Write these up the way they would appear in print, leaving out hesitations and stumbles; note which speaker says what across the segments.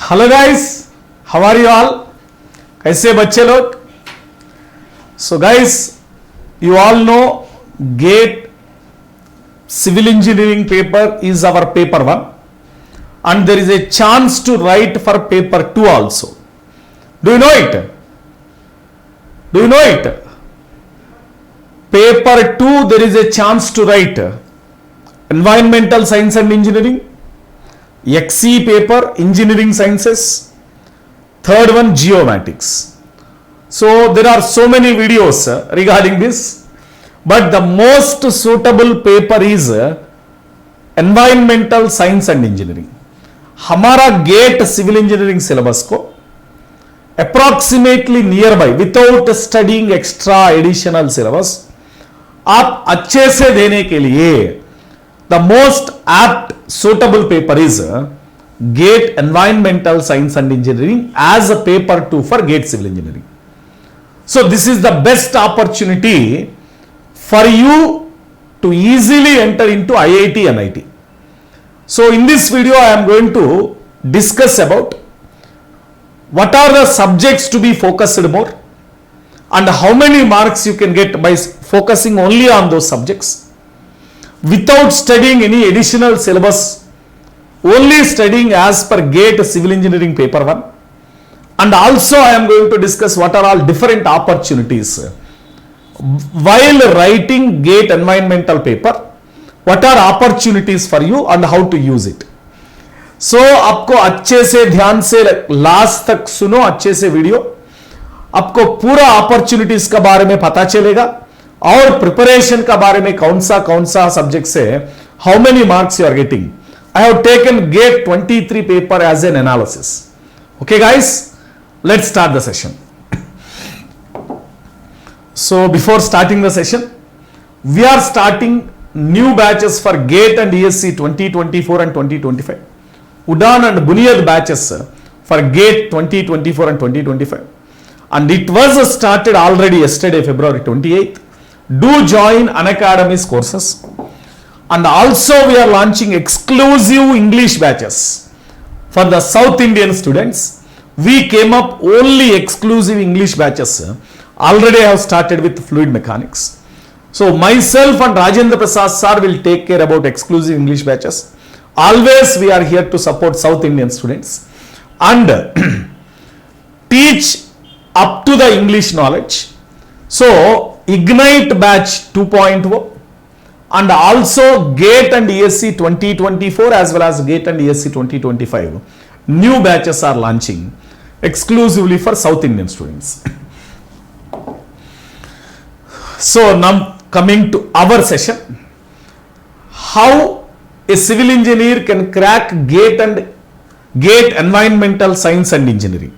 Speaker 1: Hello guys, how are you all? कैसे बच्चे लोग? So guys, you all know GATE civil engineering paper is our paper 1 and there is a chance to write for paper 2 also. Do you know it? Do you know it? Paper 2 there is a chance to write environmental science and engineering, XE paper engineering sciences, third one geomatics. So there are so many videos regarding this, but the most suitable paper is environmental science and engineering. हमारा gate civil engineering syllabus को approximately near by without studying extra additional syllabus आप अच्छे से देने के लिए the most apt suitable paper is GATE environmental science and engineering as a paper 2 for GATE civil engineering. So this is the best opportunity for you to easily enter into IIT NIT. So in this video I am going to discuss about what are the subjects to be focused more and how many marks you can get by focusing only on those subjects without studying any additional syllabus, only studying as per GATE civil engineering paper 1. And also I am going to discuss what are all different opportunities while writing GATE environmental paper. What are opportunities for you and how to use it. So आपको अच्छे से ध्यान से last तक सुनो, अच्छे से video, आपको पूरा अपॉर्चुनिटीज का बारे में पता चलेगा और प्रिपरेशन का बारे में कौन सा सब्जेक्ट से how many marks you are getting. I have taken GATE 23 paper as an analysis. Okay guys, let's start the session. So before starting the session, we are starting new batches for GATE and ESC 2024 and 2025. Udan and Bunyad batches for GATE 2024 and 2025. And it was started already yesterday, February 28th. Do join Unacademy's courses. And also we are launching exclusive English batches for the South Indian students. We came up only exclusive English batches. Already I have started with fluid mechanics. So myself and Rajendra Prasad sir will take care about exclusive English batches. Always we are here to support South Indian students and teach up to the English knowledge. So Ignite batch 2.0 and also GATE and ESC 2024 as well as GATE and ESC 2025 new batches are launching exclusively for South Indian students. So now coming to our session, how a civil engineer can crack GATE and GATE environmental science and engineering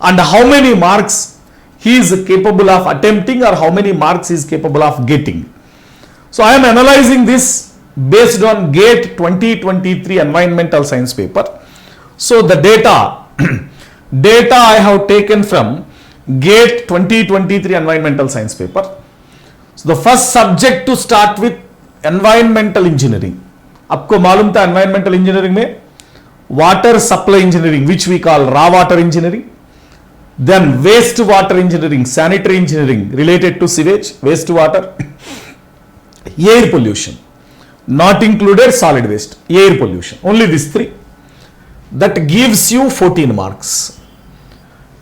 Speaker 1: and how many marks he is capable of attempting or how many marks he is capable of getting. So I am analyzing this based on GATE 2023 environmental science paper. So the data I have taken from GATE 2023 environmental science paper. So the first subject to start with environmental engineering. आपको मालूम था environmental engineering में water supply engineering which we call raw water engineering, then waste water engineering, sanitary engineering related to sewage, waste water, air pollution, not included solid waste, air pollution, only these three. That gives you 14 marks.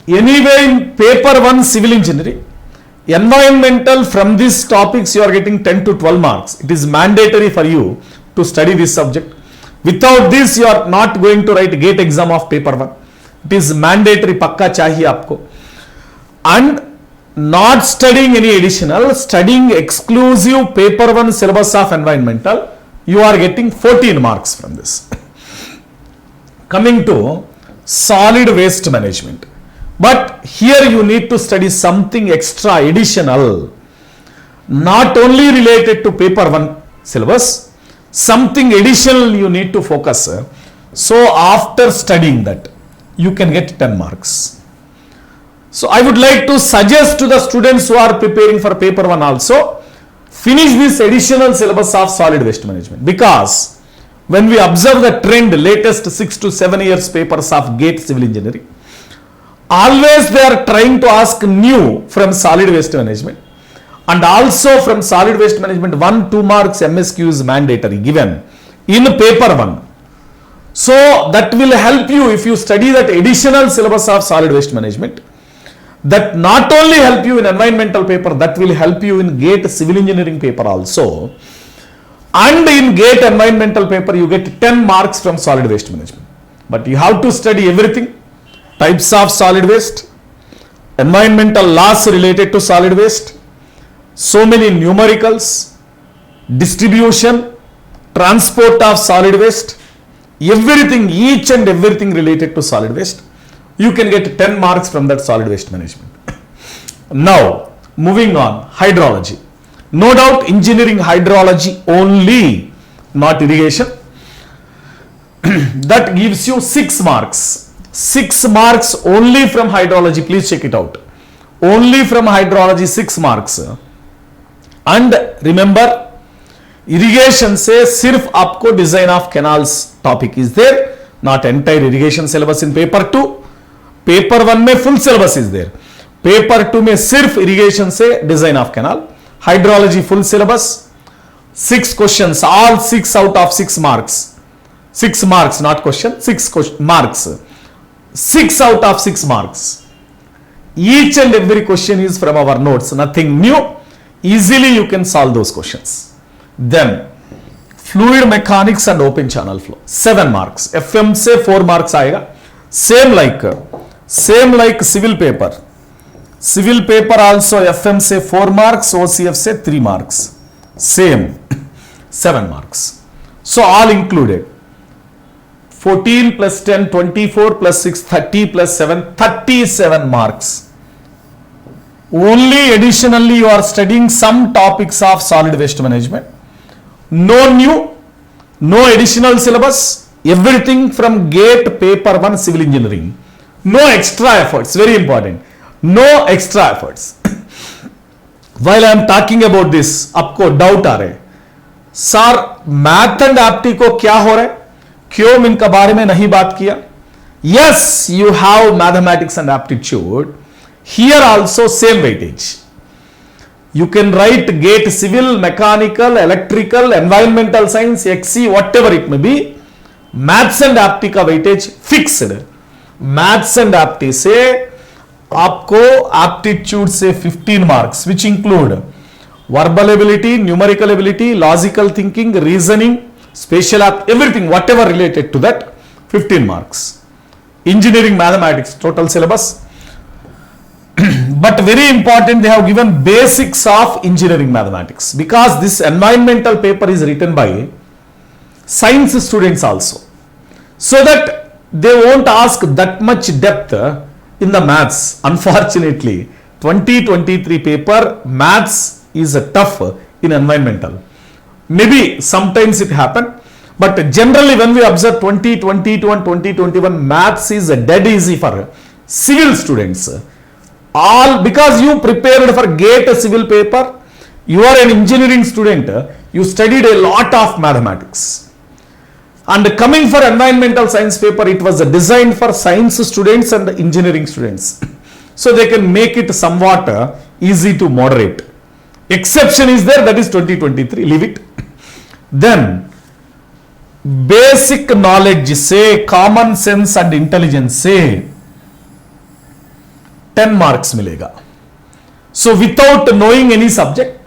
Speaker 1: Anyway, in paper 1 civil engineering, environmental, from these topics you are getting 10 to 12 marks. It is mandatory for you to study this subject. Without this, you are not going to write GATE exam of paper 1. It is mandatory, pakka chahiye aapko. And not studying any additional, studying exclusive paper 1 syllabus of environmental, you are getting 14 marks from this. Coming to solid waste management. But here you need to study something extra additional, not only related to paper 1 syllabus, something additional you need to focus. So after studying that, you can get 10 marks. So I would like to suggest to the students who are preparing for paper 1 also, finish this additional syllabus of solid waste management, because when we observe the trend, latest 6 to 7 years papers of GATE civil engineering, always they are trying to ask new from solid waste management, and also from solid waste management 1-2 marks MSQ is mandatory given in paper 1. So that will help you if you study that additional syllabus of solid waste management. That not only help you in environmental paper, that will help you in GATE civil engineering paper also. And in GATE environmental paper, you get 10 marks from solid waste management. But you have to study everything. Types of solid waste, environmental laws related to solid waste, so many numericals, distribution, transport of solid waste, everything, each and everything related to solid waste. You can get 10 marks from that solid waste management. Now, moving on, hydrology. No doubt engineering hydrology only, not irrigation. That gives you 6 marks. 6 marks only from hydrology. Please check it out. Only from hydrology 6 marks. And remember, irrigation से सिर्फ आपको design of canals topic is there, not entire irrigation syllabus in paper 2. Paper 1 में full syllabus is there. Paper 2 में सिर्फ irrigation से design of canal. Hydrology full syllabus. 6 questions, all 6 out of 6 marks. 6 marks, not question, 6 marks. 6 out of 6 marks. Each and every question is from our notes, nothing new. Easily you can solve those questions. Then fluid mechanics and open channel flow, 7 marks. FM से 4 marks आएगा. Same like civil paper. Civil paper also FM से 4 marks, OCF से 3 marks. Same 7 marks. So all included. 14 plus 10, 24 plus 6, 30 plus 7, 37 marks. Only additionally you are studying some topics of solid waste management. No new, no additional syllabus, everything from GATE paper 1 civil engineering. No extra efforts, very important. No extra efforts. While I am talking about this, आपको doubt आ रहे हैं, sir math and एप्टी को क्या हो रहा है, क्यों इनका बारे में नहीं बात किया? Yes, you have mathematics and aptitude. Here also same weightage. You can write GATE civil, mechanical, electrical, environmental science, XC, whatever it may be. Maths and apti का weightage fixed. Maths and apti से आपको aptitude से 15 marks, which include verbal ability, numerical ability, logical thinking, reasoning, spatial aptitude, everything, whatever related to that, 15 marks. Engineering mathematics, total syllabus. But very important, they have given basics of engineering mathematics, because this environmental paper is written by science students also, so that they won't ask that much depth in the maths. Unfortunately, 2023 paper maths is tough in environmental. Maybe sometimes it happened, but generally when we observe 2022 and 2021, maths is dead easy for civil students. All because you prepared for GATE civil paper, you are an engineering student, you studied a lot of mathematics. And coming for environmental science paper, it was designed for science students and engineering students. So they can make it somewhat easy to moderate. Exception is there, that is 2023, leave it. Then basic knowledge से, common sense and intelligence से 10 marks मिलेगा. So without knowing any subject,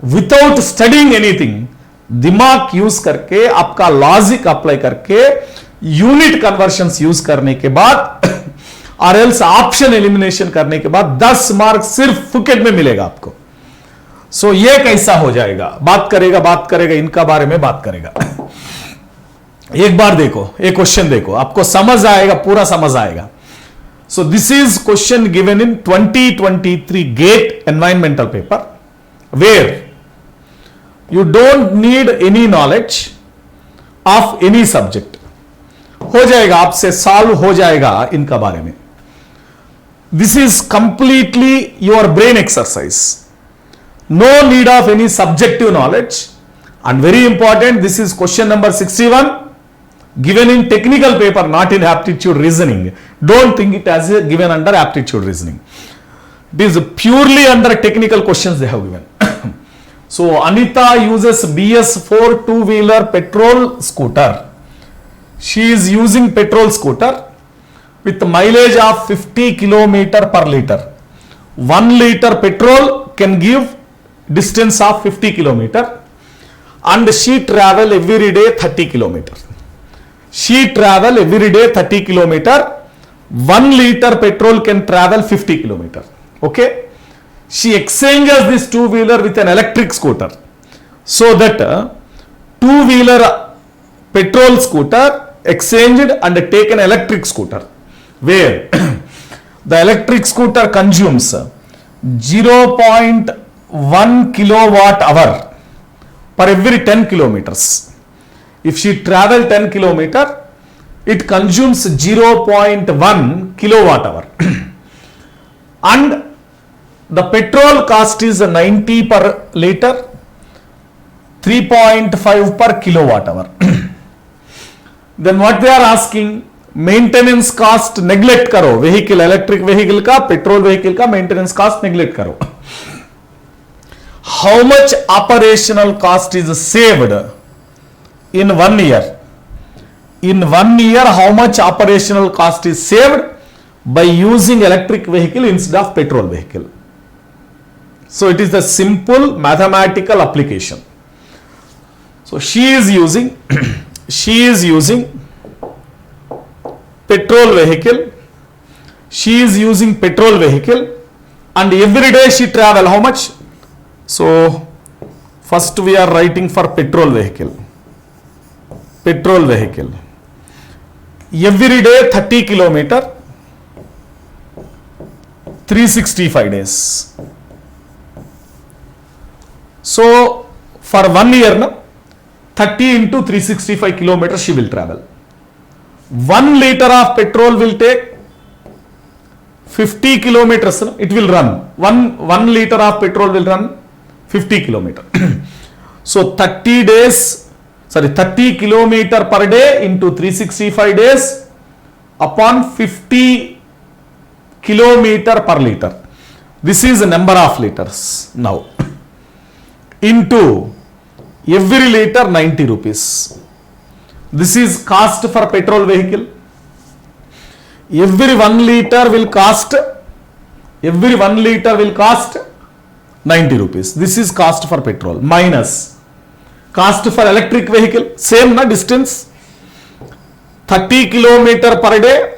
Speaker 1: without studying anything, दिमाग use करके, आपका logic apply करके, unit conversions use करने के बाद और एल्स ऑप्शन एलिमिनेशन करने के बाद 10 मार्क सिर्फ फुकेट में मिलेगा आपको. सो ये कैसा हो जाएगा, बात करेगा इनका बारे में बात करेगा. एक बार देखो, एक क्वेश्चन देखो, आपको समझ आएगा, पूरा समझ आएगा. So this is question given in 2023 GATE environmental paper, where you don't need any knowledge of any subject. हो जाएगा, आपसे सॉल्व हो जाएगा इनका बारे में. This is completely your brain exercise. No need of any subjective knowledge. And very important, this is question number 61, given in technical paper, not in aptitude reasoning. Don't think it as a given under aptitude reasoning. It is purely under technical questions they have given. So Anita uses BS4 two-wheeler petrol scooter. She is using petrol scooter with mileage of 50 kilometer per liter. 1 liter petrol can give distance of 50 kilometer, and she travel every day 30 kilometer. She travel every day 30 kilometer. 1 liter petrol can travel 50 kilometer. Okay. She exchanges this two-wheeler with an electric scooter, so that two-wheeler petrol scooter exchanged and taken electric scooter, where the electric scooter consumes 0.1 kilowatt hour per every 10 kilometers. If she travel 10 kilometer, it consumes 0.1 kilowatt hour. And the petrol cost is 90 per liter, 3.5 per kilowatt hour. Then what they are asking, maintenance cost neglect करो, vehicle, electric vehicle का, petrol vehicle का maintenance cost neglect करो. How much operational cost is saved in 1 year? In 1 year, how much operational cost is saved by using electric vehicle instead of petrol vehicle? So it is the simple mathematical application. So she is using petrol vehicle. She is using petrol vehicle, and every day she travel how much? So first we are writing for petrol vehicle. Petrol vehicle. Every day 30 kilometer, 365 days. So for 1 year, 30 into 365 kilometers she will travel. 1 liter of petrol will take 50 kilometers. It will run. 1 liter of petrol will run 50 kilometers. So 30 kilometer per day into 365 days upon 50 kilometer per liter. This is the number of liters now. Into every liter 90 rupees. This is cost for petrol vehicle. Every 1 liter will cost 90 rupees. This is cost for petrol minus cost for electric vehicle. Same na distance, 30 kilometer per day,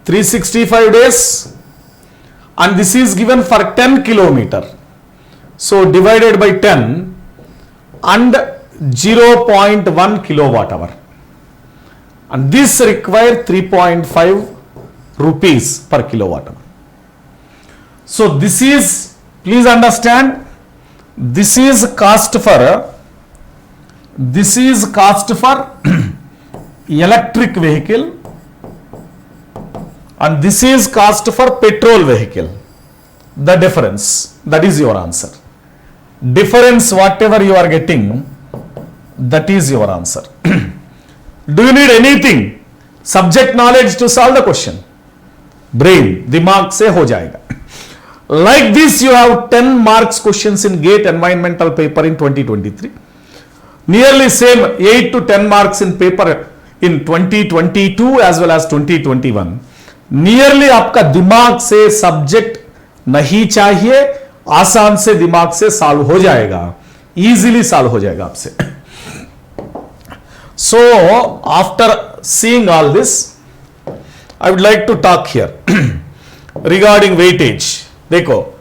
Speaker 1: 365 days, and this is given for 10 kilometer. So divided by 10 and 0.1 kilowatt hour, and this require 3.5 rupees per kilowatt hour. So this is, please understand, this is cost for electric vehicle, and this is cost for petrol vehicle. The difference, that is your answer. Difference whatever you are getting, that is your answer. Do you need anything? Subject knowledge to solve the question? Brain, दिमाग से हो जाएगा. Like this, you have 10 marks questions in GATE environmental paper in 2023. Nearly same 8 to 10 marks in paper in 2022 as well as 2021. Nearly आपका दिमाग से subject नहीं चाहिए, आसान से दिमाग से सॉल्व हो जाएगा, इजीली सॉल्व हो जाएगा आपसे. So after seeing all this, I would like to talk here regarding weightage. देखो,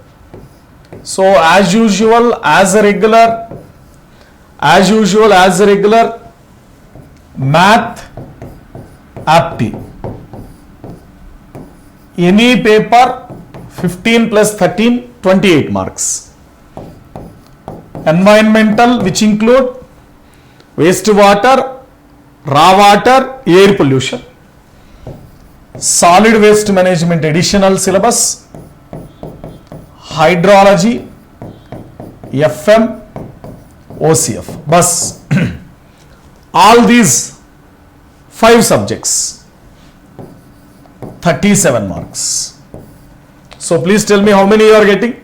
Speaker 1: so as usual as a regular math apti, any paper 15 plus 13 28 marks. Environmental, which include wastewater, raw water, air pollution, solid waste management additional syllabus, hydrology, FM, OCF. Bus. All these 5 subjects. 37 marks. So please tell me how many you are getting?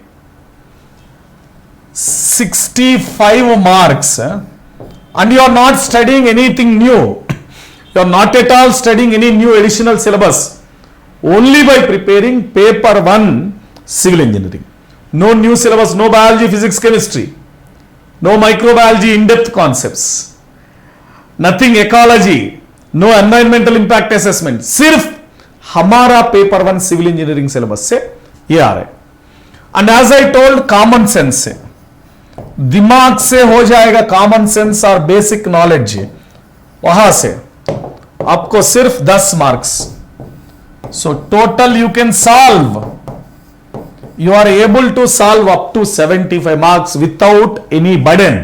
Speaker 1: 65 marks. And you are not studying anything new. You are not at all studying any new additional syllabus. Only by preparing paper 1 civil engineering. No new syllabus, no biology, physics, chemistry. No microbiology in-depth concepts. Nothing ecology. No environmental impact assessment. सिर्फ हमारा paper 1 civil engineering syllabus से ये आ रहा है. And as I told, common sense से, दिमाग से हो जाएगा. कॉमन सेंस और बेसिक नॉलेज वहां से आपको सिर्फ 10 marks. So total you can solve, you are able to solve up to 75 marks without any burden,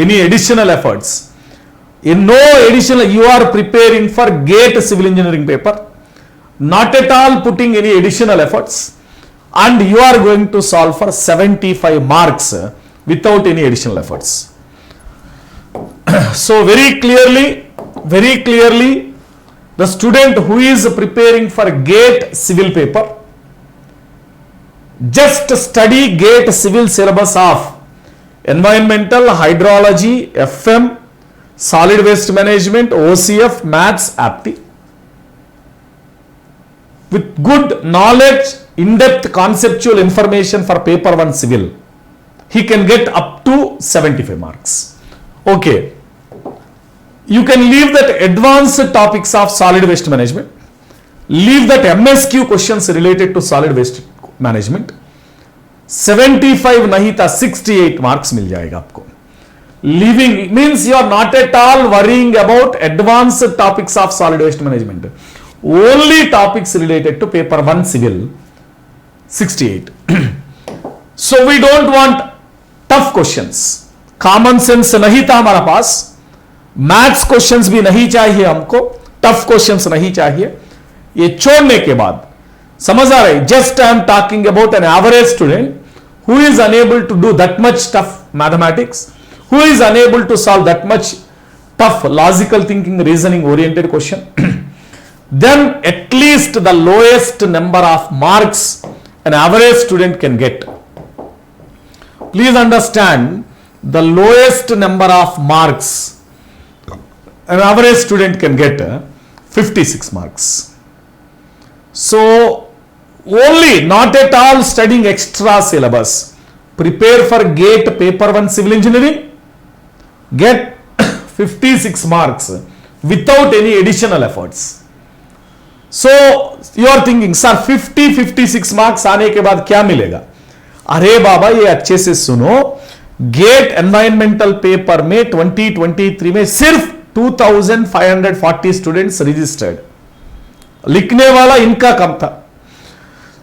Speaker 1: any additional efforts. In no additional, you are preparing for GATE civil engineering paper, not at all putting any additional efforts, and you are going to solve for 75 marks without any additional efforts. So very clearly, the student who is preparing for GATE civil paper, just study GATE civil syllabus of environmental, hydrology, FM, solid waste management, OCF, maths, apti. With good knowledge, in-depth conceptual information for paper 1 civil, he can get up to 75 marks. Okay. You can leave that advanced topics of solid waste management. Leave that MSQ questions related to solid waste management. 75 नहीं था, 68 marks मिल जाएगा आपको. Living means you are not at all worrying about advance topics of solid waste management, only topics related to paper 1 civil. 68. So we don't want tough questions. Common sense नहीं था हमारा पास, maths questions भी नहीं चाहिए हमको, tough questions नहीं चाहिए. ये छोड़ने के बाद समझ आ रहा है. Just I am talking about an average student who is unable to do that much tough mathematics, who is unable to solve that much tough logical thinking, reasoning oriented question, then at least the lowest number of marks an average student can get. Please understand, the lowest number of marks an average student can get 56 marks. So only, not at all studying extra syllabus. Prepare for GATE paper 1 civil engineering, get 56 marks without any additional efforts. So you are thinking, sir 56 marks आने के बाद क्या मिलेगा? अरे बाबा ये अच्छे से सुनो. GATE एनवायरमेंटल पेपर में 2023 में सिर्फ 2540 स्टूडेंट्स रजिस्टर्ड. लिखने वाला इनका कम था.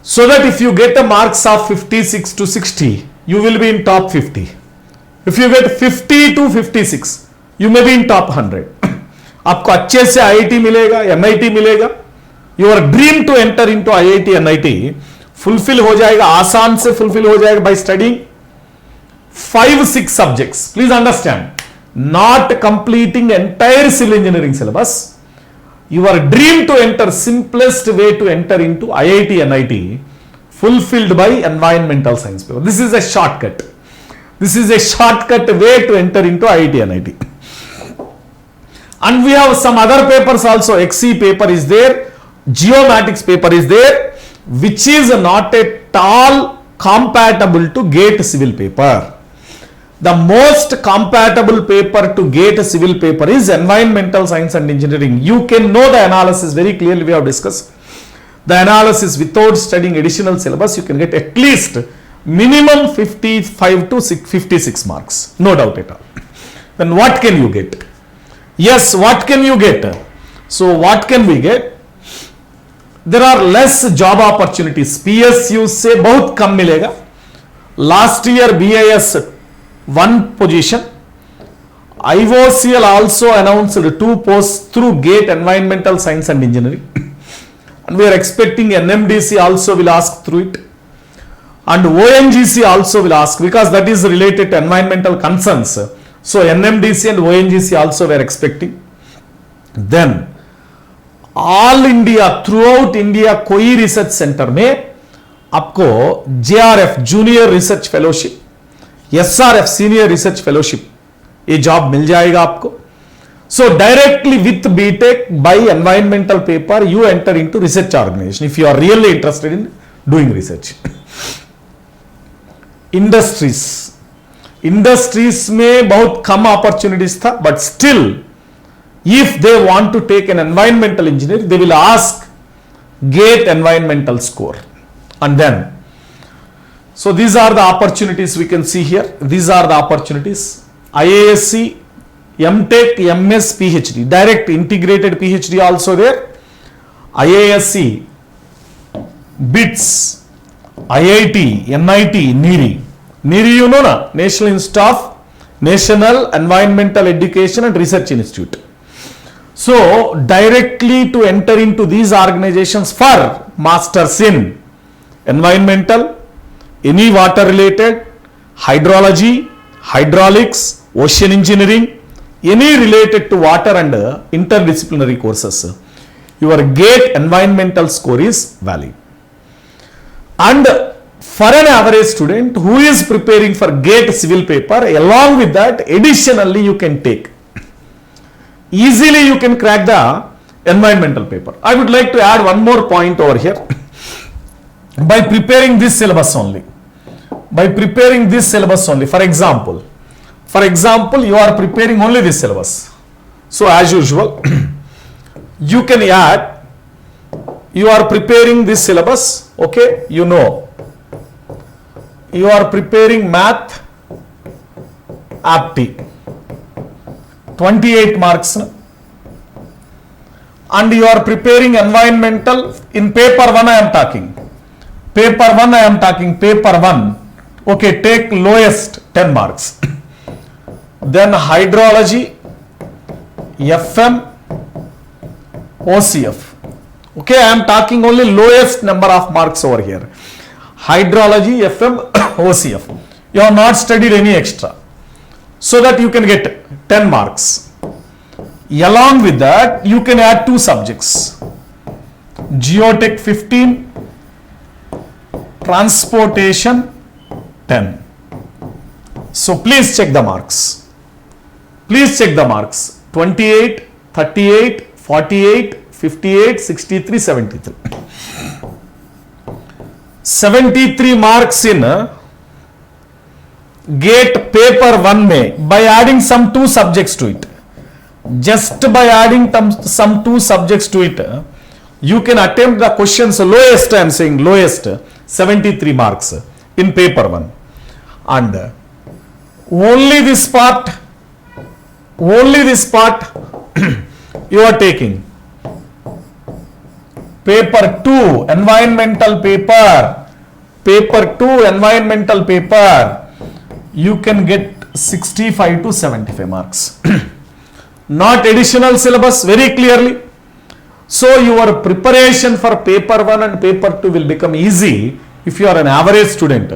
Speaker 1: So that if you get a marks of 56 to 60, you will be in top 50. If you get 50 to 56, you may be in top 100. आपको अच्छे से IIT मिलेगा, MIT मिलेगा. Your dream to enter into IIT, NIT fulfill हो जाएगा, आसान से fulfill हो जाएगा by studying 5-6 subjects. Please understand, not completing entire civil engineering syllabus. Your dream to enter, simplest way to enter into IIT, NIT, fulfilled by environmental science paper. This is a shortcut. This is a shortcut way to enter into IIT, NIT. And we have some other papers also. XE paper is there, geomatics paper is there, which is not at all compatible to GATE civil paper. The most compatible paper to GATE civil paper is environmental science and engineering. You can know the analysis very clearly, we have discussed. The analysis without studying additional syllabus, you can get at least minimum 55 to 56 marks. No doubt at all. Then what can you get? Yes, what can you get? So what can we get? There are less job opportunities. PSU से बहुत कम मिलेगा. Last year BIS 1 position. IOCL also announced 2 posts through GATE Environmental Science and Engineering. And we are expecting NMDC also will ask through it. And ONGC also will ask, because that is related to environmental concerns. So NMDC and ONGC also were expecting. Then all India, throughout India कोई research centre में आपको JRF junior research fellowship, SRF senior research fellowship ये job मिल जाएगा आपको. So directly with BTech by environmental paper you enter into research organization if you are really interested in doing research. Industries में बहुत कम opportunities था, but still if they want to take an environmental engineer, they will ask GATE environmental score. And then, so these are the opportunities we can see here. These are the opportunities. IASC, MTech, MS, PhD, direct integrated PhD also there. IASC, BITS, IIT, NIT, NIRI. NIRI, you know na? National Institute of National Environmental Education and Research Institute. So, directly to enter into these organizations for masters in environmental, any water related, hydrology, hydraulics, ocean engineering, any related to water and interdisciplinary courses, your GATE environmental score is valid. And for an average student who is preparing for GATE civil paper, along with that, additionally you can take. Easily you can crack the environmental paper. I would like to add one more point over here. By preparing this syllabus only, for example, you are preparing only this syllabus. So as usual, you can add, you are preparing this syllabus, okay, you know, you are preparing math, apti, 28 marks, and you are preparing environmental in paper 1. I am talking paper 1, okay, take lowest 10 marks. Then hydrology, FM, OCF, okay, I am talking only lowest number of marks over here. Hydrology, FM, OCF, you have not studied any extra, so that you can get 10 marks. Along with that, you can add 2 subjects. Geotech 15, transportation 10. So please check the marks. 28, 38, 48, 58, 63, 73. 73 marks in GATE paper 1 में by adding some 2 subjects to it. Just by adding some 2 subjects to it, you can attempt the questions lowest, I am saying lowest, 73 marks in paper 1. And only this part you are taking. Paper 2 environmental paper, you can get 65 to 75 marks. Not additional syllabus, very clearly. So your preparation for paper 1 and paper 2 will become easy if you are an average student.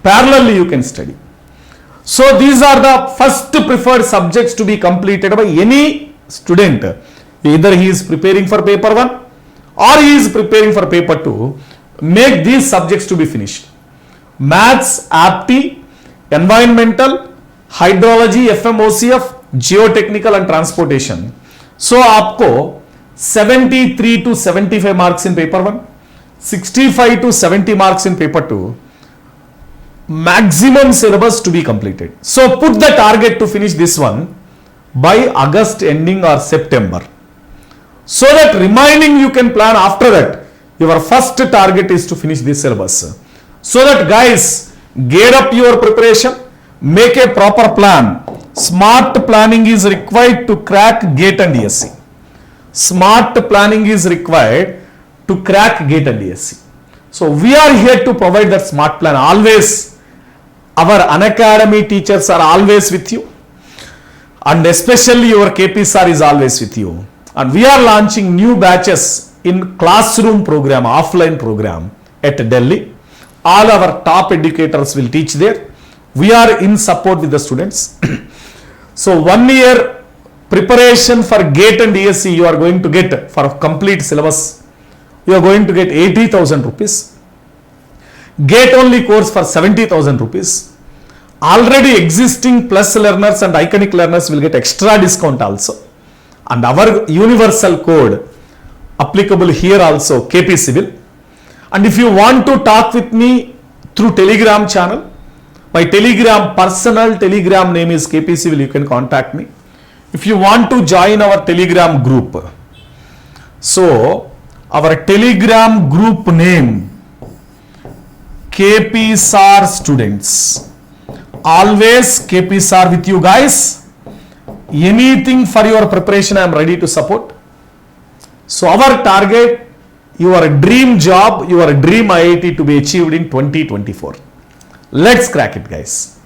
Speaker 1: Parallelly you can study. So these are the first preferred subjects to be completed by any student. Either he is preparing for paper 1 or he is preparing for paper 2. Make these subjects to be finished. Maths, apti, environmental, hydrology, FM, OCF, geotechnical and transportation. So आपको 73 to 75 marks in paper 1, 65 to 70 marks in paper 2, maximum syllabus to be completed. So put the target to finish this one by August ending or September. So that remaining you can plan after that. Your first target is to finish this syllabus. So that guys, gear up your preparation, make a proper plan. Smart planning is required to crack GATE and DSC. Smart planning is required to crack GATE and DSC. So we are here to provide that smart plan. Always, our Unacademy teachers are always with you. And especially your KP sir is always with you. And we are launching new batches in classroom program, offline program at Delhi. All our top educators will teach there. We are in support with the students. So 1 year preparation for GATE and DSC you are going to get for a complete syllabus. You are going to get 80,000 rupees. GATE only course for 70,000 rupees. Already existing plus learners and iconic learners will get extra discount also. And our universal code applicable here also, KP Civil. And if you want to talk with me through Telegram channel, my personal Telegram name is KP Civil, you can contact me. If you want to join our Telegram group, so our Telegram group name, KP SAR students. Always KP SAR with you guys. Anything for your preparation I am ready to support. So our target, your dream job, your dream IIT to be achieved in 2024. Let's crack it, guys.